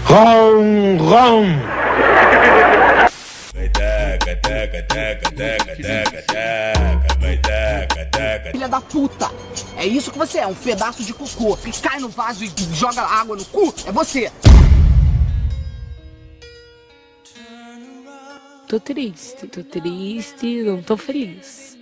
Rom, rom. Filha da puta! É isso que você é, um pedaço de cocô que cai no vaso e joga água no cu, é você! Tô triste, não tô feliz.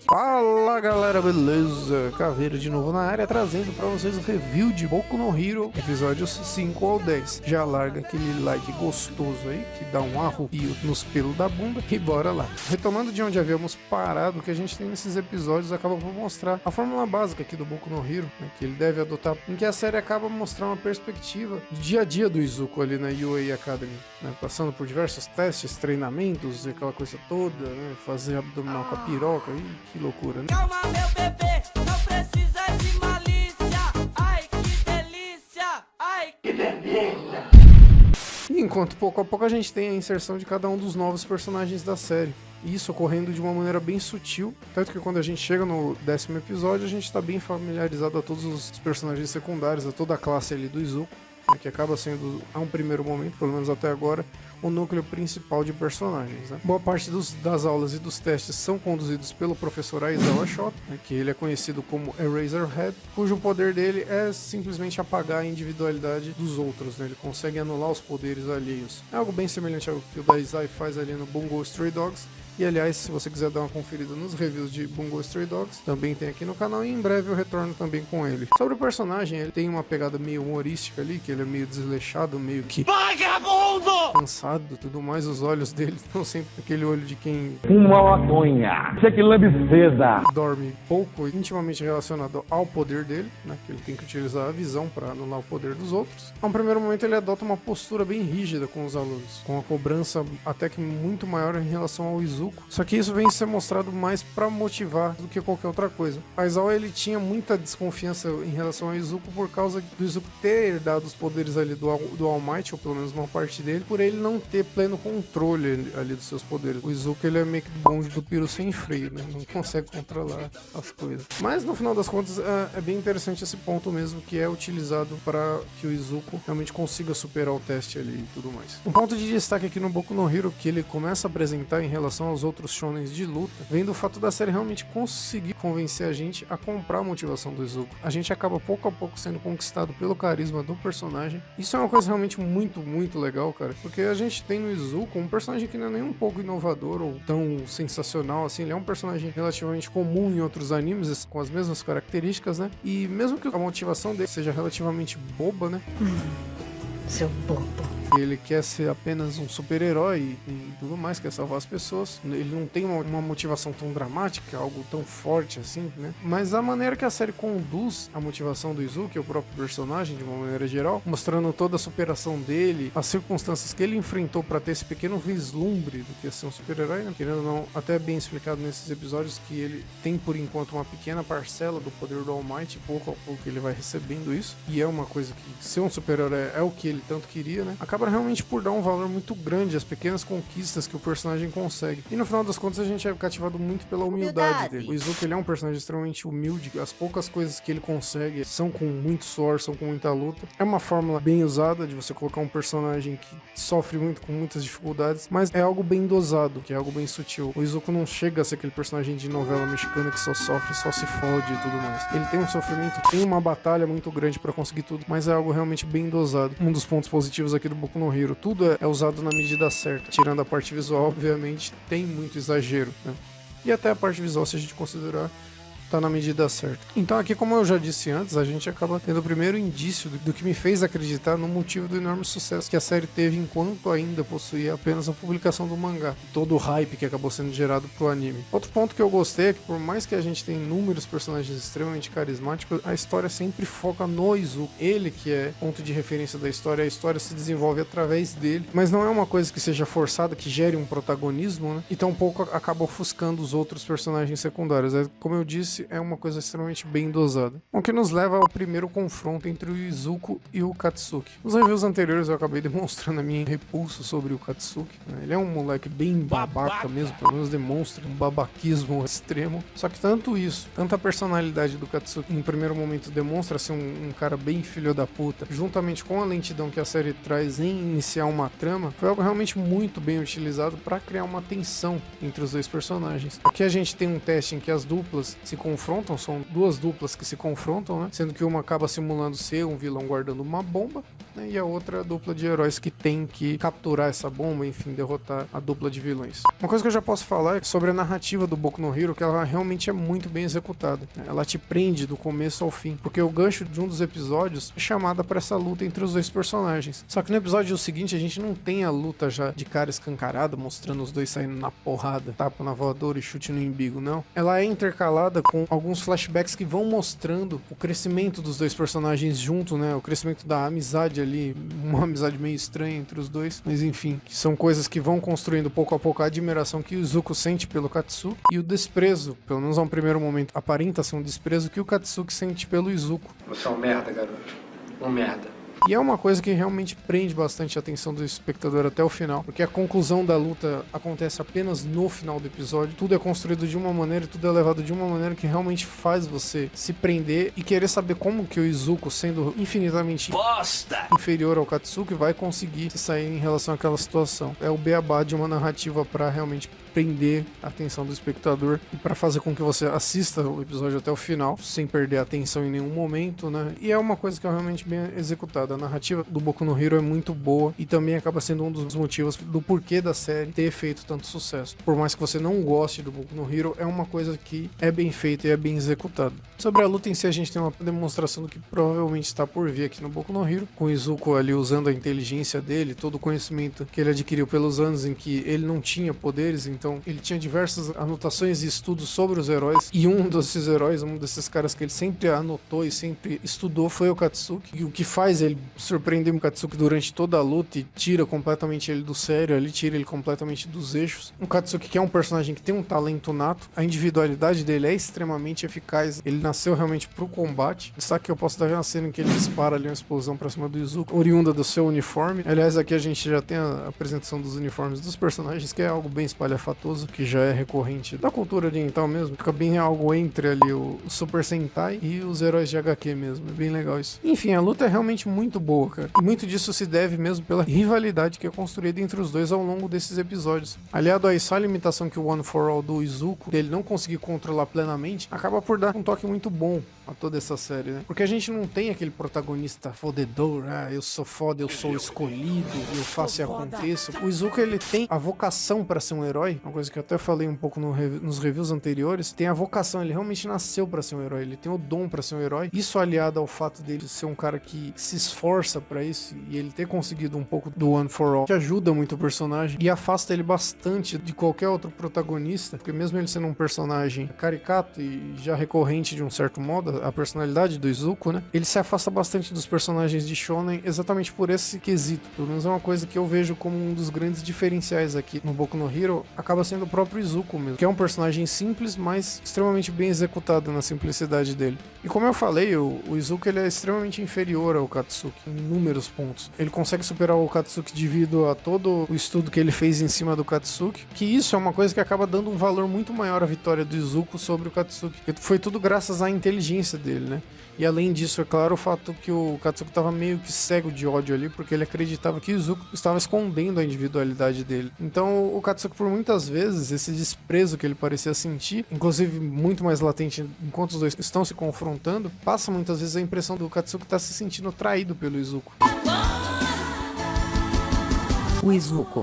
Fala galera, beleza? Caveira de novo na área, trazendo pra vocês o review de Boku no Hero, episódios 5 ao 10. Já larga aquele like gostoso aí, que dá um arrupio nos pelos da bunda, e bora lá. Retomando de onde havíamos parado, o que a gente tem nesses episódios acaba por mostrar a fórmula básica aqui do Boku no Hero, né, que ele deve adotar, em que a série acaba mostrando uma perspectiva do dia a dia do Izuku ali na UA Academy, né, passando por diversos testes, treinamentos e aquela coisa toda, né, fazer abdominal com a piroca, que loucura, né? Calma, meu bebê, não precisa de malícia. Ai, que delícia. Ai, que delícia. E enquanto pouco a pouco a gente tem a inserção de cada um dos novos personagens da série. E isso ocorrendo de uma maneira bem sutil, tanto que quando a gente chega no 10º episódio, a gente está bem familiarizado a todos os personagens secundários, a toda a classe ali do Izuku, né, que acaba sendo, a um primeiro momento, pelo menos até agora, o núcleo principal de personagens, né? Boa parte das aulas e dos testes são conduzidos pelo professor Aizawa Shoto, né, que ele é conhecido como Eraserhead, cujo poder dele é simplesmente apagar a individualidade dos outros, né? Ele consegue anular os poderes alheios. É algo bem semelhante ao que o Dazai faz ali no Bungo Stray Dogs. E aliás, se você quiser dar uma conferida nos reviews de Bungo Stray Dogs, também tem aqui no canal e em breve eu retorno também com ele. Sobre o personagem, ele tem uma pegada meio humorística ali, que ele é meio desleixado, meio que vagabundo! Cansado e tudo mais, os olhos dele estão sempre aquele olho de quem Uma maconha. Você que lambe seda. dorme pouco, intimamente relacionado ao poder dele, né, que ele tem que utilizar a visão para anular o poder dos outros. A um primeiro momento ele adota uma postura bem rígida com os alunos, com a cobrança até que muito maior em relação ao Izuku. Só que isso vem ser mostrado mais para motivar do que qualquer outra coisa. Aizawa ele tinha muita desconfiança em relação ao Izuku por causa do Izuku ter herdado os poderes ali do All Might, ou pelo menos uma parte dele, por ele não ter pleno controle ali dos seus poderes. O Izuku ele é meio que bonde do peru sem freio, né? Não consegue controlar as coisas. Mas no final das contas é bem interessante esse ponto mesmo, que é utilizado para que o Izuku realmente consiga superar o teste ali e tudo mais. Um ponto de destaque aqui no Boku no Hero que ele começa a apresentar em relação aos outros shonens de luta, vem do fato da série realmente conseguir convencer a gente a comprar a motivação do Izuku. A gente acaba pouco a pouco sendo conquistado pelo carisma do personagem. Isso é uma coisa realmente muito, muito legal, cara, porque a gente tem no Izuku um personagem que não é nem um pouco inovador ou tão sensacional assim. Ele é um personagem relativamente comum em outros animes, com as mesmas características, né? E mesmo que a motivação dele seja relativamente boba, né? Seu bobo. Ele quer ser apenas um super-herói e tudo mais, quer salvar as pessoas. Ele não tem uma motivação tão dramática, algo tão forte assim, né? Mas a maneira que a série conduz a motivação do Izuku, que é o próprio personagem de uma maneira geral, mostrando toda a superação dele, as circunstâncias que ele enfrentou para ter esse pequeno vislumbre do que é ser um super-herói, né? Querendo ou não, até é bem explicado nesses episódios que ele tem por enquanto uma pequena parcela do poder do All Might, pouco a pouco ele vai recebendo isso, e é uma coisa que ser um super-herói é o que ele tanto queria, né? Acaba realmente por dar um valor muito grande às pequenas conquistas que o personagem consegue. E no final das contas a gente é cativado muito pela humildade dele. O Izuku ele é um personagem extremamente humilde, as poucas coisas que ele consegue são com muito suor, são com muita luta. É uma fórmula bem usada de você colocar um personagem que sofre muito com muitas dificuldades, mas é algo bem dosado, que é algo bem sutil. O Izuku não chega a ser aquele personagem de novela mexicana que só sofre, só se fode e tudo mais. Ele tem um sofrimento, tem uma batalha muito grande pra conseguir tudo, mas é algo realmente bem dosado. Um dos pontos positivos aqui do Boku no Hero, tudo é usado na medida certa. Tirando a parte visual, obviamente, tem muito exagero, né? E até a parte visual, se a gente considerar, tá na medida certa. Então aqui, como eu já disse antes, a gente acaba tendo o primeiro indício do que me fez acreditar no motivo do enorme sucesso que a série teve enquanto ainda possuía apenas a publicação do mangá. Todo o hype que acabou sendo gerado pro anime. Outro ponto que eu gostei é que por mais que a gente tenha inúmeros personagens extremamente carismáticos, a história sempre foca no Izuku. Ele que é ponto de referência da história, a história se desenvolve através dele, mas não é uma coisa que seja forçada, que gere um protagonismo, né? E tampouco acaba ofuscando os outros personagens secundários. Como eu disse, verdade, é uma coisa extremamente bem dosada. O que nos leva ao primeiro confronto entre o Izuku e o Katsuki. Nos reviews anteriores eu acabei demonstrando a minha repulsa sobre o Katsuki, né? Ele é um moleque bem babaca mesmo, pelo menos demonstra um babaquismo extremo. Só que tanto isso, tanta personalidade do Katsuki em primeiro momento demonstra ser um cara bem filho da puta, juntamente com a lentidão que a série traz em iniciar uma trama, foi algo realmente muito bem utilizado para criar uma tensão entre os dois personagens. Aqui a gente tem um teste em que as duplas se confrontam, são duas duplas que se confrontam, né? Sendo que uma acaba simulando ser um vilão guardando uma bomba, né? E a outra dupla de heróis que tem que capturar essa bomba, enfim, derrotar a dupla de vilões. Uma coisa que eu já posso falar é sobre a narrativa do Boku no Hero, que ela realmente é muito bem executada. Ela te prende do começo ao fim, porque o gancho de um dos episódios é chamada para essa luta entre os dois personagens. Só que no episódio seguinte a gente não tem a luta já de cara escancarada, mostrando os dois saindo na porrada, tapa na voadora e chute no umbigo, não. Ela é intercalada com alguns flashbacks que vão mostrando o crescimento dos dois personagens junto, né? O crescimento da amizade ali, uma amizade meio estranha entre os dois, mas enfim, que são coisas que vão construindo pouco a pouco a admiração que o Izuku sente pelo Katsuki e o desprezo, pelo menos a um primeiro momento, aparenta ser um desprezo que o Katsuki sente pelo Izuku. Você é um merda, garoto. Um merda. E é uma coisa que realmente prende bastante a atenção do espectador até o final, porque a conclusão da luta acontece apenas no final do episódio. Tudo é construído de uma maneira e tudo é levado de uma maneira que realmente faz você se prender e querer saber como que o Izuku, sendo infinitamente inferior ao Katsuki, vai conseguir se sair em relação àquela situação. É o beabá de uma narrativa para realmente prender a atenção do espectador e para fazer com que você assista o episódio até o final, sem perder a atenção em nenhum momento, né? E é uma coisa que é realmente bem executada. A narrativa do Boku no Hero é muito boa e também acaba sendo um dos motivos do porquê da série ter feito tanto sucesso. Por mais que você não goste do Boku no Hero, é uma coisa que é bem feita e é bem executada. Sobre a luta em si, a gente tem uma demonstração do que provavelmente está por vir aqui no Boku no Hero, com o Izuku ali usando a inteligência dele, todo o conhecimento que ele adquiriu pelos anos em que ele não tinha poderes, então ele tinha diversas anotações e estudos sobre os heróis, e um desses heróis, um desses caras que ele sempre anotou e sempre estudou foi o Katsuki, e o que faz ele surpreender o Katsuki durante toda a luta e tira completamente ele do sério, ali tira ele completamente dos eixos. O Katsuki, que é um personagem que tem um talento nato, a individualidade dele é extremamente eficaz, ele nasceu realmente pro combate. Destaque que eu posso dar na cena em que ele dispara ali uma explosão pra cima do Izuku, oriunda do seu uniforme. Aliás, aqui a gente já tem a apresentação dos uniformes dos personagens, que é algo bem espalhafatoso, que já é recorrente da cultura oriental mesmo. Fica bem algo entre ali o Super Sentai e os heróis de HQ mesmo. É bem legal isso. Enfim, a luta é realmente muito boa, cara. E muito disso se deve mesmo pela rivalidade que é construída entre os dois ao longo desses episódios. Aliado a isso, a limitação que o One for All do Izuku, dele não conseguir controlar plenamente, acaba por dar um toque muito bom a toda essa série, né? Porque a gente não tem aquele protagonista fodedor, eu sou foda, eu sou escolhido, eu faço e aconteço. O Izuku, ele tem a vocação pra ser um herói, uma coisa que eu até falei um pouco nos reviews anteriores, tem a vocação, ele realmente nasceu pra ser um herói, ele tem o dom pra ser um herói. Isso aliado ao fato dele ser um cara que se esforça pra isso e ele ter conseguido um pouco do One for All, que ajuda muito o personagem e afasta ele bastante de qualquer outro protagonista, porque mesmo ele sendo um personagem caricato e já recorrente de um certo modo, a personalidade do Izuku, né? Ele se afasta bastante dos personagens de shonen exatamente por esse quesito. Pelo menos é uma coisa que eu vejo como um dos grandes diferenciais aqui no Boku no Hero, acaba sendo o próprio Izuku mesmo, que é um personagem simples, mas extremamente bem executado na simplicidade dele. E como eu falei, o Izuku, ele é extremamente inferior ao Katsuki em inúmeros pontos. Ele consegue superar o Katsuki devido a todo o estudo que ele fez em cima do Katsuki, que isso é uma coisa que acaba dando um valor muito maior à vitória do Izuku sobre o Katsuki. Foi tudo graças à inteligência dele, né? E além disso, é claro, o fato que o Katsuki estava meio que cego de ódio ali, porque ele acreditava que o Izuku estava escondendo a individualidade dele. Então o Katsuki, por muitas vezes, esse desprezo que ele parecia sentir, inclusive muito mais latente enquanto os dois estão se confrontando, passa muitas vezes a impressão do Katsuki estar se sentindo traído pelo Izuku. O Izuku.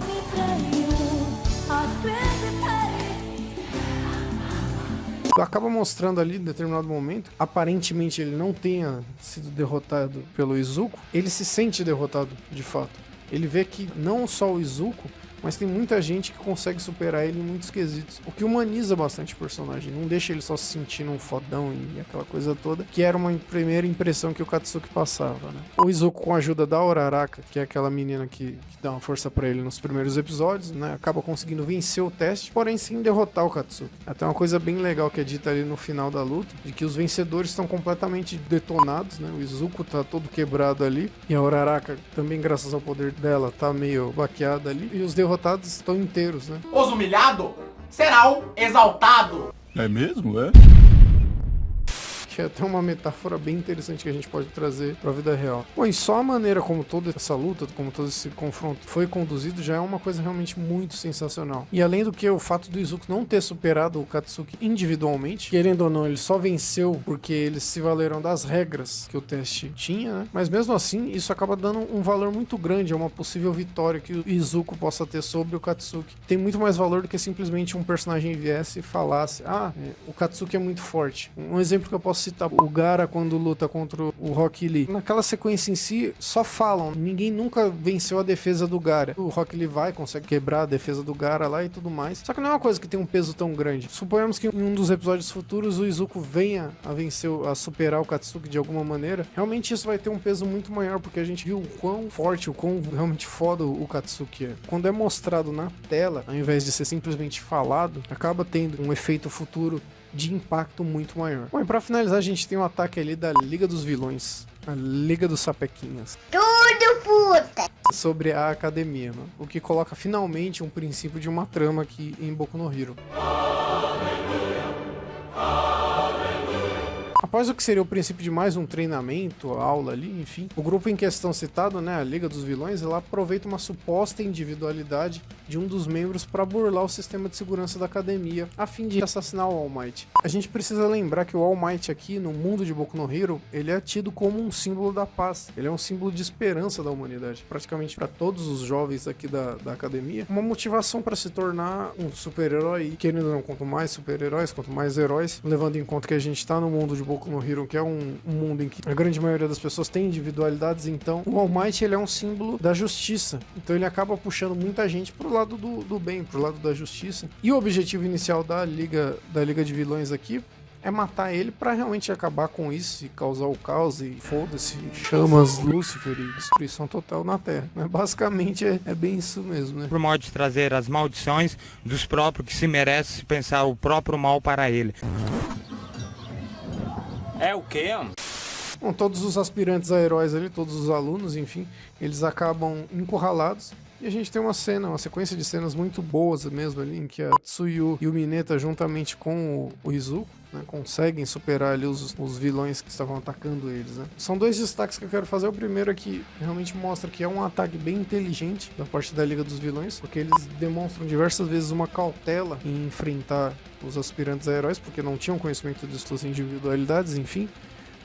Acaba mostrando ali, em determinado momento, aparentemente ele não tenha sido derrotado pelo Izuku, ele se sente derrotado, de fato. Ele vê que não só o Izuku, mas tem muita gente que consegue superar ele em muitos quesitos, o que humaniza bastante o personagem, não deixa ele só se sentindo um fodão e aquela coisa toda, que era uma primeira impressão que o Katsuki passava, né? O Izuku, com a ajuda da Uraraka, que é aquela menina que dá uma força pra ele nos primeiros episódios, né, acaba conseguindo vencer o teste, porém sem derrotar o Katsuki. Até uma coisa bem legal que é dita ali no final da luta, de que os vencedores estão completamente detonados, né? O Izuku tá todo quebrado ali, e a Uraraka também, graças ao poder dela, tá meio baqueada ali, e os derrotados estão inteiros, né? Os humilhados serão exaltados. É mesmo, é? Que é até uma metáfora bem interessante que a gente pode trazer pra vida real. Bom, e só a maneira como toda essa luta, como todo esse confronto foi conduzido já é uma coisa realmente muito sensacional. E além do que, o fato do Izuku não ter superado o Katsuki individualmente, querendo ou não, ele só venceu porque eles se valeram das regras que o teste tinha, né? Mas mesmo assim, isso acaba dando um valor muito grande a uma possível vitória que o Izuku possa ter sobre o Katsuki. Tem muito mais valor do que simplesmente um personagem viesse e falasse: o Katsuki é muito forte. Um exemplo que eu posso citar, o Gaara quando luta contra o Rock Lee. Naquela sequência em si, só falam, ninguém nunca venceu a defesa do Gaara. O Rock Lee consegue quebrar a defesa do Gaara lá e tudo mais. Só que não é uma coisa que tem um peso tão grande. Suponhamos que em um dos episódios futuros o Izuku venha a vencer, a superar o Katsuki de alguma maneira. Realmente isso vai ter um peso muito maior, porque a gente viu o quão forte, o quão realmente foda o Katsuki é. Quando é mostrado na tela, ao invés de ser simplesmente falado, acaba tendo um efeito futuro de impacto muito maior. Bom, e pra finalizar, a gente tem um ataque ali da Liga dos Vilões, a Liga dos Sapequinhas. Tudo puta! Sobre a academia, mano. O que coloca finalmente um princípio de uma trama aqui em Boku no Hero. Após o que seria o princípio de mais um treinamento, aula ali, enfim, o grupo em questão citado, né, a Liga dos Vilões, ela aproveita uma suposta individualidade de um dos membros para burlar o sistema de segurança da academia, a fim de assassinar o All Might. A gente precisa lembrar que o All Might aqui, no mundo de Boku no Hero, ele é tido como um símbolo da paz, ele é um símbolo de esperança da humanidade, praticamente para todos os jovens aqui da academia, uma motivação para se tornar um super-herói, querendo ou não, quanto mais super-heróis, quanto mais heróis, levando em conta que a gente tá no mundo de Boku no Hero, que é um mundo em que a grande maioria das pessoas tem individualidades, então o All Might, ele é um símbolo da justiça, então ele acaba puxando muita gente pro lado do bem, pro lado da justiça, e o objetivo inicial da Liga de Vilões aqui é matar ele pra realmente acabar com isso e causar o caos e foda-se, chamas, Lúcifer e destruição total na Terra. Mas basicamente é bem isso mesmo, né? Por modo de trazer as maldições dos próprios que se merecem pensar o próprio mal para ele. É o quê? Bom, todos os aspirantes a heróis ali, todos os alunos, enfim, eles acabam encurralados. E a gente tem uma sequência de cenas muito boas mesmo ali, em que a Tsuyu e o Mineta, juntamente com o Izuku, né, conseguem superar ali os vilões que estavam atacando eles, né? São dois destaques que eu quero fazer. O primeiro é que realmente mostra que é um ataque bem inteligente da parte da Liga dos Vilões, porque eles demonstram diversas vezes uma cautela em enfrentar os aspirantes a heróis, porque não tinham conhecimento de suas individualidades, enfim,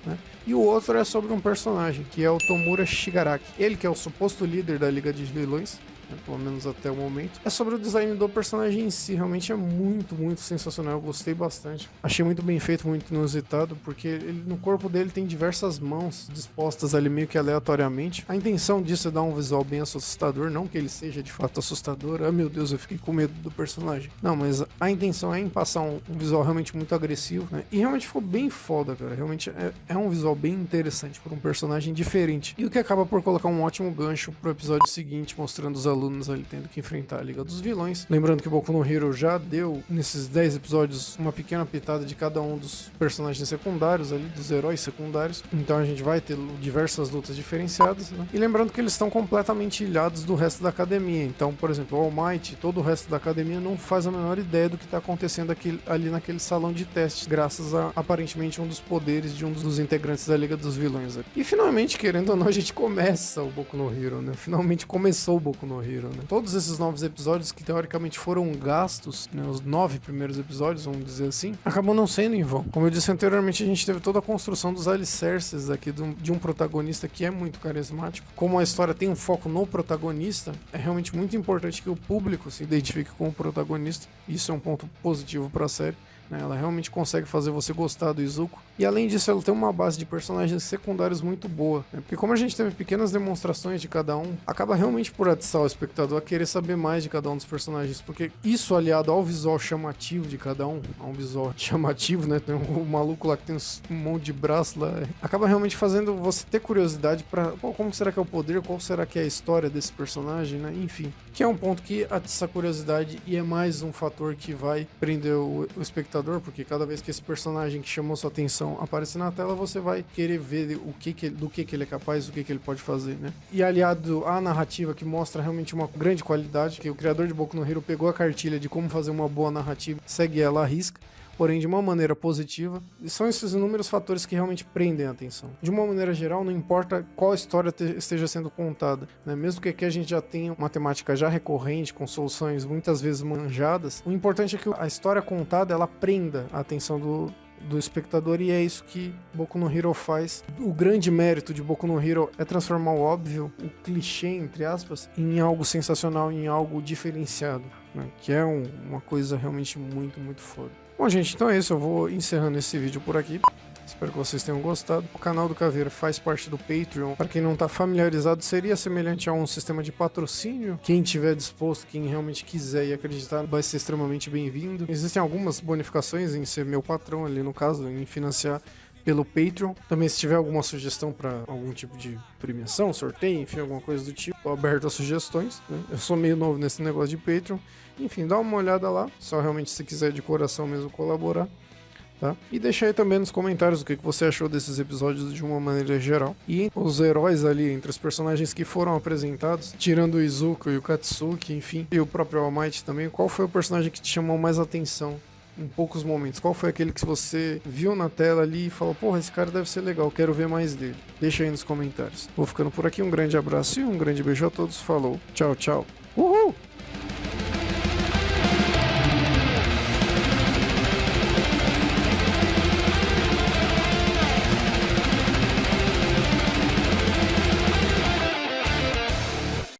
né? E o outro é sobre um personagem, que é o Tomura Shigaraki. Ele que é o suposto líder da Liga de Vilões, né, pelo menos até o momento. É sobre o design do personagem em si, realmente é muito, muito sensacional, eu gostei bastante. Achei muito bem feito, muito inusitado, porque no corpo dele tem diversas mãos dispostas ali meio que aleatoriamente. A intenção disso é dar um visual bem assustador, não que ele seja de fato assustador. Ah, meu Deus, eu fiquei com medo do personagem. Não, mas a intenção é em passar um visual realmente muito agressivo, né? E realmente ficou bem foda, cara. Realmente é um visual bem interessante por um personagem diferente. E o que acaba por colocar um ótimo gancho pro episódio seguinte, mostrando os alunos ali tendo que enfrentar a Liga dos Vilões. Lembrando que Boku no Hero já deu, nesses 10 episódios, uma pequena pitada de cada um dos personagens secundários ali, dos heróis secundários. Então a gente vai ter diversas lutas diferenciadas, né? E lembrando que eles estão completamente ilhados do resto da academia. Então, por exemplo, o All Might e todo o resto da academia não faz a menor ideia do que está acontecendo ali naquele salão de testes, graças a, aparentemente, um dos poderes de um dos integrantes da Liga dos Vilões. E finalmente, querendo ou não, a gente começa o Boku no Hero, né? Finalmente começou o Boku no Hero, né? Todos esses novos episódios que teoricamente foram gastos, né, os 9 primeiros episódios, vamos dizer assim, acabam não sendo em vão. Como eu disse anteriormente, a gente teve toda a construção dos alicerces aqui de um protagonista que é muito carismático. Como a história tem um foco no protagonista, é realmente muito importante que o público se identifique com o protagonista. Isso é um ponto positivo para a série. né? Ela realmente consegue fazer você gostar do Izuku. E além disso, ela tem uma base de personagens secundários muito boa, né? Porque como a gente teve pequenas demonstrações de cada um, acaba realmente por atiçar o espectador a querer saber mais de cada um dos personagens, porque isso aliado ao visual chamativo de cada um, a um visual chamativo, né? Tem um maluco lá que tem um monte de braço lá, acaba realmente fazendo você ter curiosidade pra, pô, como será que é o poder, qual será que é a história desse personagem, né? Enfim, que é um ponto que atiça a curiosidade e é mais um fator que vai prender o espectador, porque cada vez que esse personagem que chamou sua atenção aparecer na tela, você vai querer ver do que ele é capaz, do que ele pode fazer, né? E aliado à narrativa, que mostra realmente uma grande qualidade, que o criador de Boku no Hero pegou a cartilha de como fazer uma boa narrativa, segue ela à risca, porém de uma maneira positiva, e são esses inúmeros fatores que realmente prendem a atenção. De uma maneira geral, não importa qual história esteja sendo contada, né? Mesmo que aqui a gente já tenha uma temática já recorrente, com soluções muitas vezes manjadas, o importante é que a história contada, ela prenda a atenção do espectador, e é isso que Boku no Hero faz. O grande mérito de Boku no Hero é transformar o óbvio, o clichê, entre aspas, em algo sensacional, em algo diferenciado, né? Que é uma coisa realmente muito, muito foda. Bom, gente, então é isso. Eu vou encerrando esse vídeo por aqui. Espero que vocês tenham gostado. O canal do Caveira faz parte do Patreon. Para quem não está familiarizado, seria semelhante a um sistema de patrocínio. Quem tiver disposto, quem realmente quiser e acreditar, vai ser extremamente bem-vindo. Existem algumas bonificações em ser meu patrão ali, no caso, em financiar pelo Patreon. Também, se tiver alguma sugestão para algum tipo de premiação, sorteio, enfim, alguma coisa do tipo, tô aberto a sugestões, né? Eu sou meio novo nesse negócio de Patreon. Enfim, dá uma olhada lá, só realmente se quiser de coração mesmo colaborar. Tá? E deixa aí também nos comentários o que você achou desses episódios de uma maneira geral. E os heróis ali, entre os personagens que foram apresentados, tirando o Izuku e o Katsuki, enfim, e o próprio All Might também, qual foi o personagem que te chamou mais atenção em poucos momentos? Qual foi aquele que você viu na tela ali e falou, porra, esse cara deve ser legal, quero ver mais dele? Deixa aí nos comentários. Vou ficando por aqui, um grande abraço e um grande beijo a todos. Falou, tchau, tchau. Uhul!